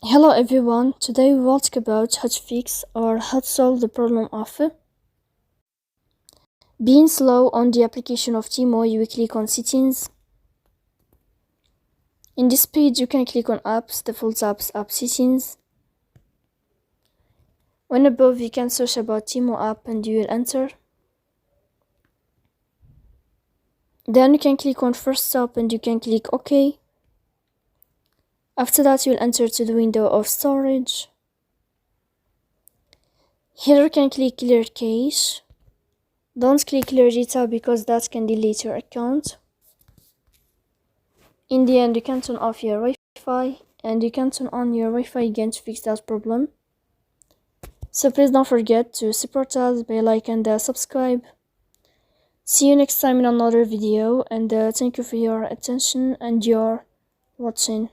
Hello everyone, today we will talk about how to fix or how to solve the problem of being slow on the application of Temu. You will click on settings. In this page you can click on apps, default apps, app settings. When above you can search about Temu app and you will enter. Then you can click on first stop and you can click OK. After that you will enter to the window of storage. Here you can click clear cache. Don't click clear data because that can delete your account. In the end you can turn off your Wi-Fi and you can turn on your Wi-Fi again to fix that problem. So please don't forget to support us by like and subscribe. See you next time in another video, and thank you for your attention and your watching.